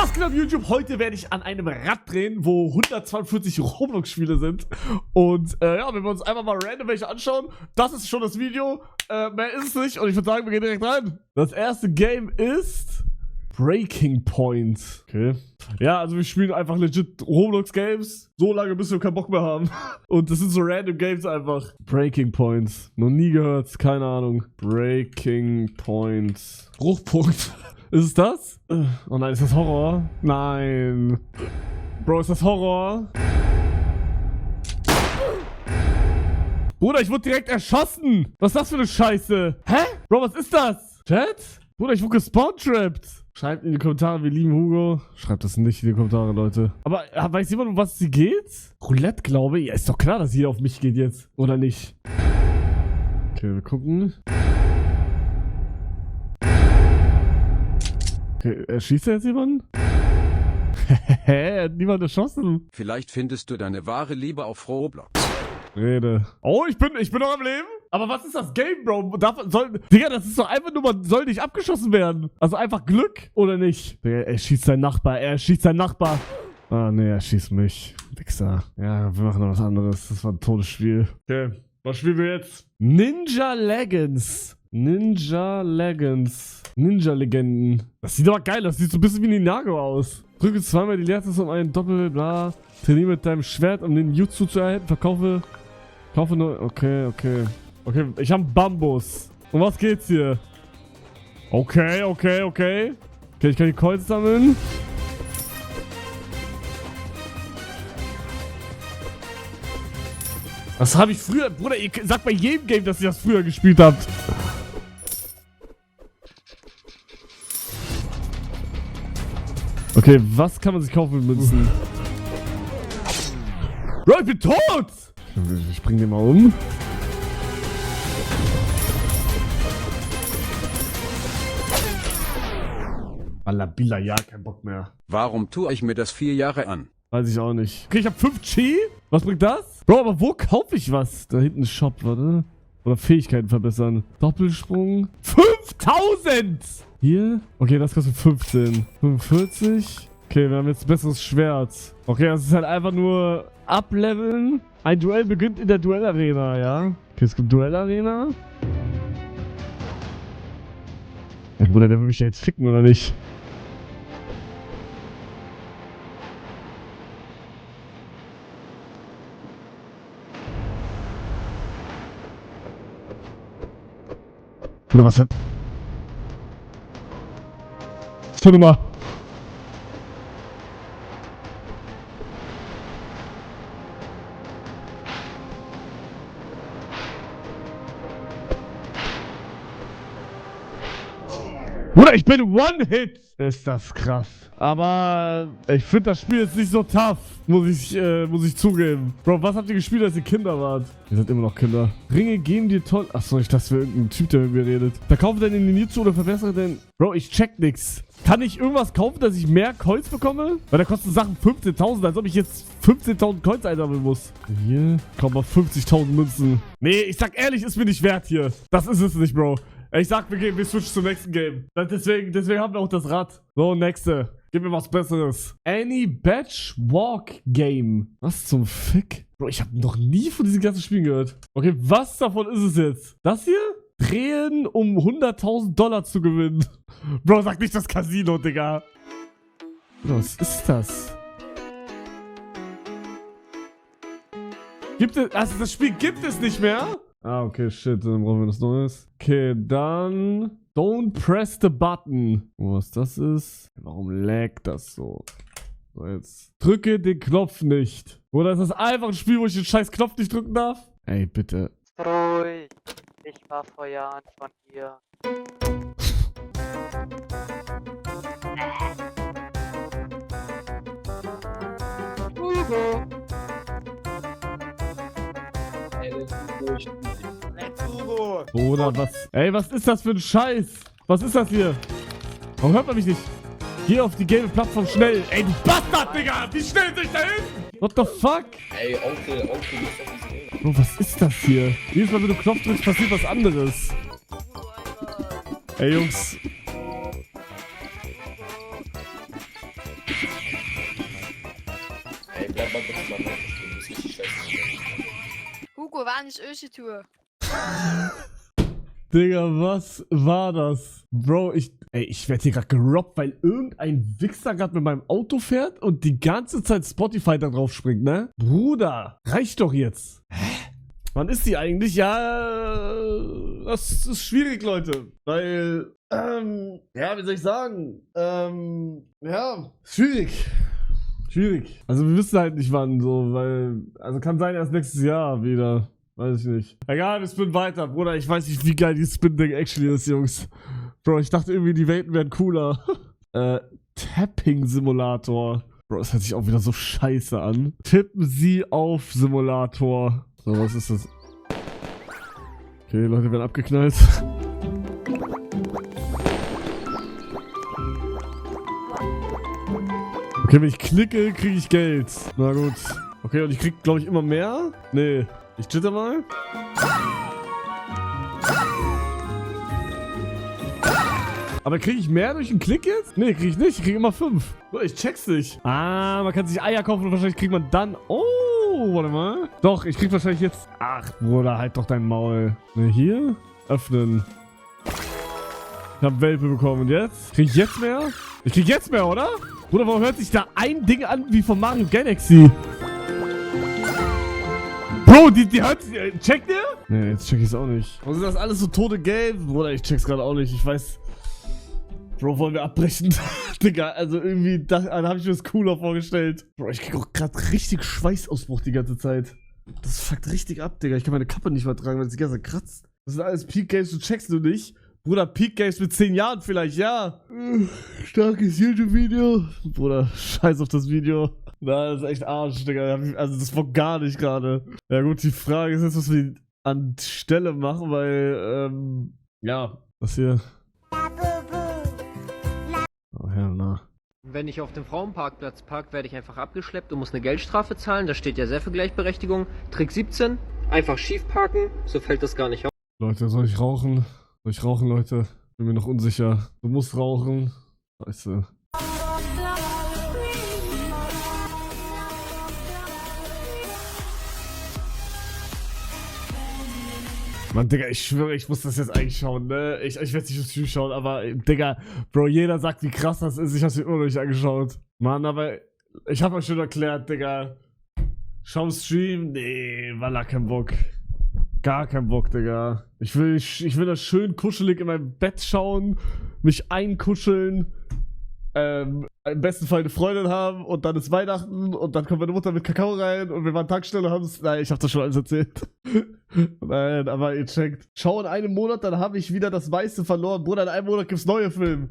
Was geht auf YouTube? Heute werde ich an einem Rad drehen, wo 142 Roblox-Spiele sind. Und ja, wenn wir uns einfach mal random welche anschauen, das ist schon das Video. Mehr ist es nicht. Und ich würde sagen, wir gehen direkt rein. Das erste Game ist Breaking Point. Okay. Ja, also wir spielen einfach legit Roblox-Games. So lange, bis wir keinen Bock mehr haben. Und das sind so random Games einfach. Breaking Point. Noch nie gehört. Keine Ahnung. Breaking Point. Bruchpunkt. Ist es das? Oh nein, ist das Horror? Nein. Bro, ist das Horror? Bruder, ich wurde direkt erschossen. Was ist das für eine Scheiße? Hä? Bro, was ist das? Chat? Bruder, ich wurde gespawn-trapped. Schreibt in die Kommentare, wir lieben Hugo. Schreibt das nicht in die Kommentare, Leute. Aber weiß jemand, um was sie geht? Roulette, glaube ich. Ja, ist doch klar, dass jeder auf mich geht jetzt. Oder nicht? Okay, wir gucken. Okay, schießt er jetzt jemanden? Hä? Hat niemand erschossen? Vielleicht findest du deine wahre Liebe auf Roblox. Rede. Oh, ich bin noch am Leben? Aber was ist das Game, Bro? Digga, das ist doch einfach nur, man soll nicht abgeschossen werden. Also einfach Glück, oder nicht? Digga, er schießt seinen Nachbar, Ah, nee, er schießt mich. Wichser. Ja, wir machen noch was anderes. Das war ein totes Spiel. Okay, was spielen wir jetzt? Ninja Legends. Ninja Legenden. Das sieht aber geil aus. Das sieht so ein bisschen wie Ninjago aus. Drücke zweimal die Leertaste, um einen Doppel, bla. Trainiere mit deinem Schwert, um den Jutsu zu erhalten. Kaufe nur. Okay, ich habe Bambus. Um was geht's hier? Okay. Okay, ich kann die Coins sammeln. Das habe ich früher. Bruder, ihr sagt bei jedem Game, dass ihr das früher gespielt habt. Okay, was kann man sich kaufen mit Münzen? Bro, ich bin tot! Ich bring den mal um. Ballabilla, ja, kein Bock mehr. Warum tue ich mir das 4 Jahre an? Weiß ich auch nicht. Okay, ich hab 5 Chi. Was bringt das? Bro, aber wo kaufe ich was? Da hinten ist Shop, warte. Oder Fähigkeiten verbessern. Doppelsprung. 5000! Hier? Okay, das kostet 15. 45. Okay, wir haben jetzt ein besseres Schwert. Okay, das ist halt einfach nur ableveln. Ein Duell beginnt in der Duellarena, ja? Okay, es gibt Duellarena. Ja, Bruder, der will mich ja jetzt ficken, oder nicht? Oder was hat... Warte mal. Bruder, ich bin One-Hit! Ist das krass. Aber ich finde das Spiel jetzt nicht so tough. Muss ich zugeben. Bro, was habt ihr gespielt, als ihr Kinder wart? Ihr seid immer noch Kinder. Ringe geben dir toll... Achso, ich dachte, es wäre irgendein Typ, der mit mir redet. Verkaufe deinen Ninjutsu oder verbessere den... Bro, ich check nix. Kann ich irgendwas kaufen, dass ich mehr Coins bekomme? Weil da kosten Sachen 15.000, als ob ich jetzt 15.000 Coins einsammeln muss. Hier, kaum mal 50.000 Münzen. Nee, ich sag ehrlich, ist mir nicht wert hier. Das ist es nicht, Bro. Ich sag, wir switchen zum nächsten Game. Deswegen haben wir auch das Rad. So, nächste. Gib mir was Besseres. Any Batch Walk Game. Was zum Fick? Bro, ich habe noch nie von diesen ganzen Spielen gehört. Okay, was davon ist es jetzt? Das hier? Drehen, um 100.000 Dollar zu gewinnen. Bro, sag nicht das Casino, Digga. Bro, was ist das? Also das Spiel gibt es nicht mehr? Ah, okay, shit, dann brauchen wir was Neues. Okay, dann... Don't press the button. Was das ist? Warum laggt das so? So, jetzt. Drücke den Knopf nicht. Oder ist das einfach ein Spiel, wo ich den scheiß Knopf nicht drücken darf? Ey, bitte. Ruhig. Ich war vor Jahren von hier. Hugo. Oder was? Ey, was ist das für ein Scheiß? Was ist das hier? Warum hört man mich nicht? Geh auf die gelbe Plattform schnell. Ey, du Bastard, Digga! Wie schnell sich da hin? What the fuck? Ey, Onkel, was Bro, was ist das hier? Jedes Mal, wenn du Knopf drückst, passiert was anderes. Ey, Jungs. Ey, bleib mal bitte mal Minecraft spielen, du bist richtig scheiße. Hugo, wann ist unsere Tour? Digga, was war das? Bro, ich werde hier gerade gerobbt, weil irgendein Wichser gerade mit meinem Auto fährt und die ganze Zeit Spotify da drauf springt, ne? Bruder, reicht doch jetzt. Hä? Wann ist die eigentlich? Ja, das ist schwierig, Leute. Weil, ja, wie soll ich sagen? Ja, schwierig. Schwierig. Also wir wissen halt nicht wann, so, weil, also kann sein erst nächstes Jahr wieder. Weiß ich nicht. Egal, wir spinnen weiter, Bruder. Ich weiß nicht, wie geil die Spin-Ding actually ist, Jungs. Bro, ich dachte irgendwie, die Welten wären cooler. Tapping-Simulator. Bro, das hört sich auch wieder so scheiße an. Tippen Sie auf Simulator. So, was ist das? Okay, Leute werden abgeknallt. Okay, wenn ich klicke, kriege ich Geld. Na gut. Okay, und ich krieg, glaube ich, immer mehr? Nee. Ich chitte mal. Aber kriege ich mehr durch einen Klick jetzt? Nee, kriege ich nicht. Ich kriege immer 5. Ich check's nicht. Ah, man kann sich Eier kaufen und wahrscheinlich kriegt man dann... Oh, warte mal. Doch, ich krieg wahrscheinlich jetzt... Ach, Bruder, halt doch dein Maul. Ne, hier? Öffnen. Ich hab Welpe bekommen. Und jetzt? Krieg ich jetzt mehr? Ich krieg jetzt mehr, oder? Bruder, warum hört sich da ein Ding an wie von Mario Galaxy? Bro, die hört sich... Checkt ihr? Nee, jetzt check ich's auch nicht. Warum sind das alles so tote Gelb? Bruder, ich check's gerade auch nicht. Ich weiß... Bro, wollen wir abbrechen? Digga, also irgendwie, da habe ich mir das cooler vorgestellt. Bro, ich krieg auch gerade richtig Schweißausbruch die ganze Zeit. Das fuckt richtig ab, Digga. Ich kann meine Kappe nicht mehr tragen, weil es die ganze Zeit kratzt. Das sind alles Peak Games, du checkst du nicht. Bruder, Peak Games mit 10 Jahren vielleicht, ja. Starkes YouTube-Video. Bruder, scheiß auf das Video. Na, das ist echt Arsch, Digga. Also das war gar nicht gerade. Ja gut, die Frage ist jetzt, was wir an Stelle machen, weil, ja, das hier... Oh, hell no. Wenn ich auf dem Frauenparkplatz park, werde ich einfach abgeschleppt und muss eine Geldstrafe zahlen. Das steht ja sehr für Gleichberechtigung. Trick 17, einfach schief parken, so fällt das gar nicht auf. Leute, soll ich rauchen? Soll ich rauchen, Leute? Bin mir noch unsicher. Du musst rauchen. Scheiße. Mann, Digga, ich schwöre, ich muss das jetzt eigentlich schauen, ne? Ich werde nicht das Stream schauen, aber, Digga, Bro, jeder sagt, wie krass das ist. Ich hab's mir immer noch nicht angeschaut. Mann, aber ich hab euch schon erklärt, Digga. Schau Stream? Nee, war kein Bock. Gar kein Bock, Digga. Ich will das schön kuschelig in meinem Bett schauen, mich einkuscheln, im besten Fall eine Freundin haben und dann ist Weihnachten und dann kommt meine Mutter mit Kakao rein und wir waren Tankstelle und haben es... Nein, ich hab das schon alles erzählt. Nein, aber ihr checkt. Schau in einem Monat, dann habe ich wieder das meiste verloren. Bruder, in einem Monat gibt's neue Filme.